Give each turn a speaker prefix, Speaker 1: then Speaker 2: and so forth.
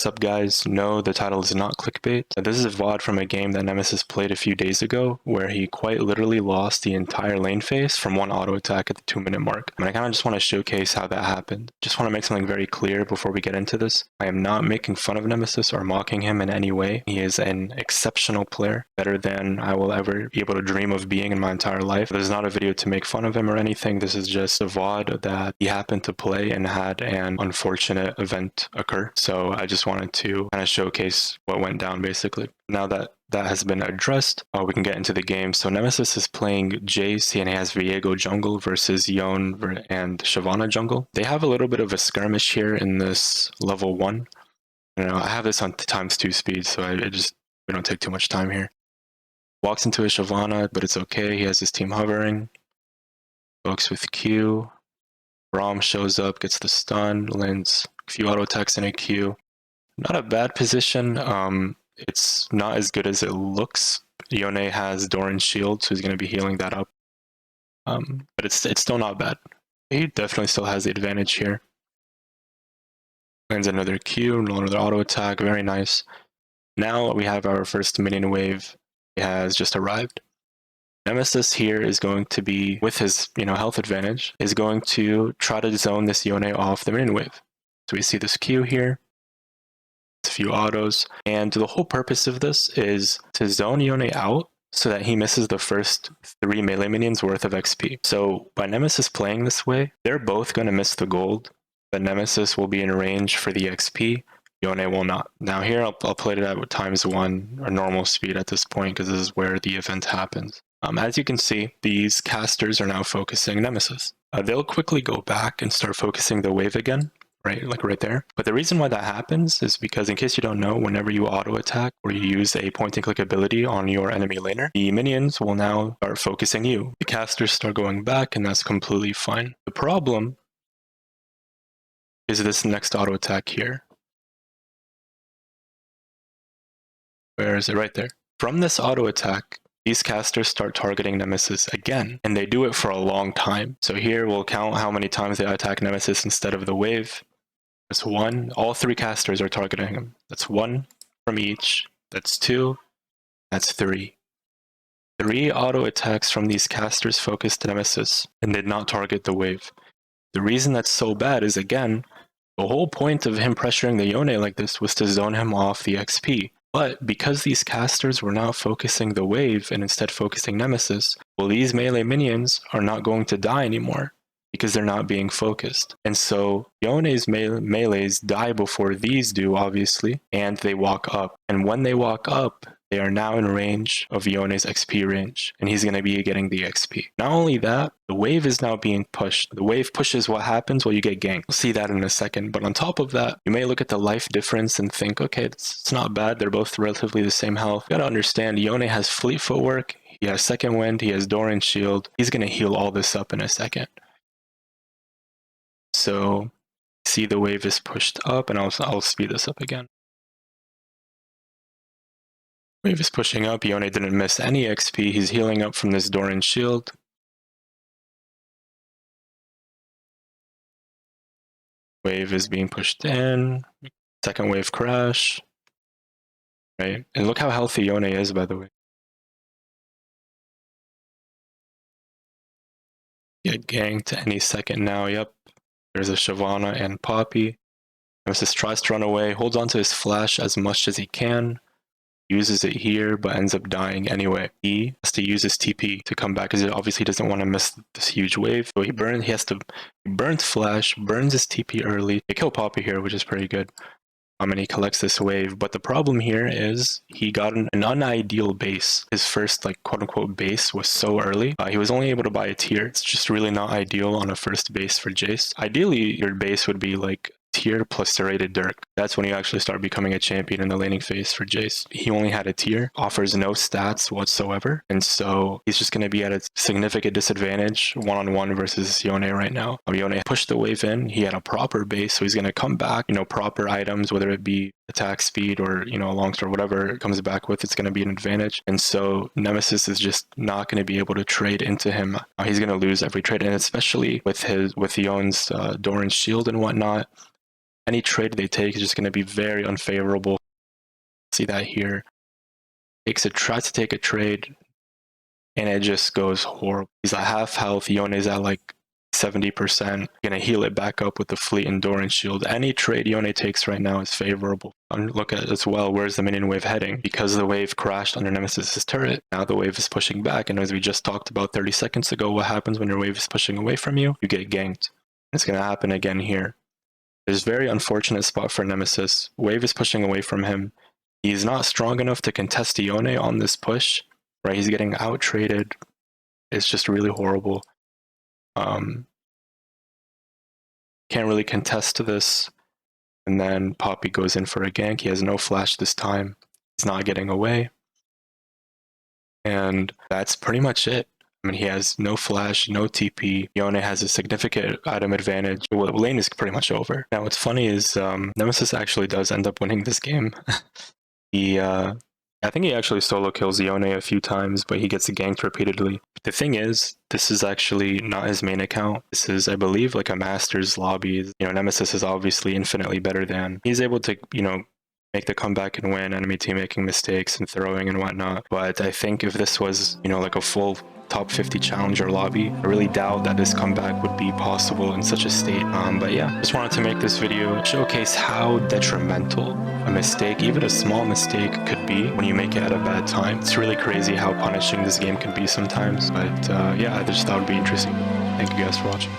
Speaker 1: What's up, guys? No, the title is not clickbait. This is a VOD from a game that Nemesis played a few days ago where he quite literally lost the entire lane phase from one auto attack at the 2-minute mark. And I kind of just want to showcase how that happened. Just want to make something very clear before we get into this. I am not making fun of Nemesis or mocking him in any way. He is an exceptional player, better than I will ever be able to dream of being in my entire life. This is not a video to make fun of him or anything. This is just a VOD that he happened to play and had an unfortunate event occur. So I just wanted to kind of showcase what went down basically. Now that that has been addressed, we can get into the game. So Nemesis is playing Jace and he has Viego jungle versus Yone and Shyvana jungle. They have a little bit of a skirmish here in this level 1. I have this on ×2 speed, so we don't take too much time here. Walks into a Shyvana, but it's okay. He has his team hovering. Pokes with Q. Braum shows up, gets the stun, lands a few auto attacks in a Q. Not a bad position. It's not as good as it looks. Yone has Doran's shield, so he's going to be healing that up. But it's still not bad. He definitely still has the advantage here. Lands another Q, another auto attack, very nice. Now we have our first minion wave. It has just arrived. Nemesis here is going to be, with his health advantage, is going to try to zone this Yone off the minion wave. So we see this Q here. A few autos, and the whole purpose of this is to zone Yone out so that he misses the first 3 melee minions worth of XP. So by Nemesis playing this way, they're both going to miss the gold, but Nemesis will be in range for the XP. Yone will not. Now here I'll play it at ×1 or normal speed at this point because this is where the event happens. As you can see, these casters are now focusing Nemesis. They'll quickly go back and start focusing the wave again. Right, like right there. But the reason why that happens is because, in case you don't know, whenever you auto attack or you use a point and click ability on your enemy laner, the minions will now start focusing you. The casters start going back, and that's completely fine. The problem is this next auto attack here. Where is it? Right there. From this auto attack, these casters start targeting Nemesis again, and they do it for a long time. So here we'll count how many times they attack Nemesis instead of the wave. That's 1. All 3 casters are targeting him. That's 1 from each. That's 2. That's 3. 3 auto attacks from these casters focused Nemesis and did not target the wave. The reason that's so bad is, again, the whole point of him pressuring the Yone like this was to zone him off the XP. But because these casters were now focusing the wave and instead focusing Nemesis, well, these melee minions are not going to die anymore because they're not being focused. And so Yone's melees die before these do, obviously, and they walk up. And when they walk up, they are now in range of Yone's XP range, and he's going to be getting the XP. Not only that, the wave is now being pushed. The wave pushes what happens? Well, you get ganked. We'll see that in a second. But on top of that, you may look at the life difference and think, okay, it's not bad. They're both relatively the same health. You got to understand, Yone has fleet footwork, he has second wind, he has Doran's shield. He's going to heal all this up in a second. So, see the wave is pushed up, and I'll speed this up again. Wave is pushing up. Yone didn't miss any XP. He's healing up from this Doran's shield. Wave is being pushed in. Second wave crash. Right, and look how healthy Yone is, by the way. Get ganked any second now. Yep. There's a Shyvana and Poppy. Nemesis tries to run away, holds onto his flash as much as he can, uses it here, but ends up dying anyway. He has to use his TP to come back because he obviously doesn't want to miss this huge wave. So he burns flash, burns his TP early. They kill Poppy here, which is pretty good. And he collects this wave. But the problem here is he got an unideal base. His first, quote unquote, base was so early. He was only able to buy a tier. It's just really not ideal on a first base for Jace. Ideally, your base would be tier plus serrated Dirk. That's when you actually start becoming a champion in the laning phase for Jace. He only had a tier, offers no stats whatsoever, and so he's just going to be at a significant disadvantage one-on-one versus Yone right now. Yone pushed the wave in, he had a proper base, so he's going to come back, proper items, whether it be attack speed or, a longsword, whatever it comes back with, it's going to be an advantage. And so Nemesis is just not going to be able to trade into him. He's going to lose every trade, and especially with Yone's Doran's shield and whatnot. Any trade they take is just going to be very unfavorable. See that here. Tries to take a trade, and it just goes horrible. He's at half health. Yone's at like 70%. Gonna heal it back up with the Fleet Endurance Shield. Any trade Yone takes right now is favorable. And look at as well, where's the minion wave heading? Because the wave crashed under Nemesis' turret, now the wave is pushing back, and as we just talked about 30 seconds ago, what happens when your wave is pushing away from you? You get ganked. It's gonna happen again here. There's very unfortunate spot for Nemesis. Wave is pushing away from him. He's not strong enough to contest Yone on this push, right? He's getting out traded. It's just really horrible. Can't really contest to this. And then Poppy goes in for a gank. He has no flash this time. He's not getting away. And that's pretty much it. I mean, he has no flash, no TP. Yone has a significant item advantage. Well, lane is pretty much over. Now, what's funny is Nemesis actually does end up winning this game. I think he actually solo kills Yone a few times, but he gets ganked repeatedly. But the thing is, this is actually not his main account. This is, I believe, like a Masters lobby. You know, Nemesis is obviously infinitely better than. He's able to, you know, make the comeback and win, enemy team making mistakes and throwing and whatnot. But I think if this was, you know, like a full top 50 challenger lobby, I really doubt that this comeback would be possible in such a state. But yeah, just wanted to make this video showcase how detrimental a mistake, even a small mistake, could be when you make it at a bad time. It's really crazy how punishing this game can be sometimes. But yeah, I just thought it would be interesting. Thank you guys for watching.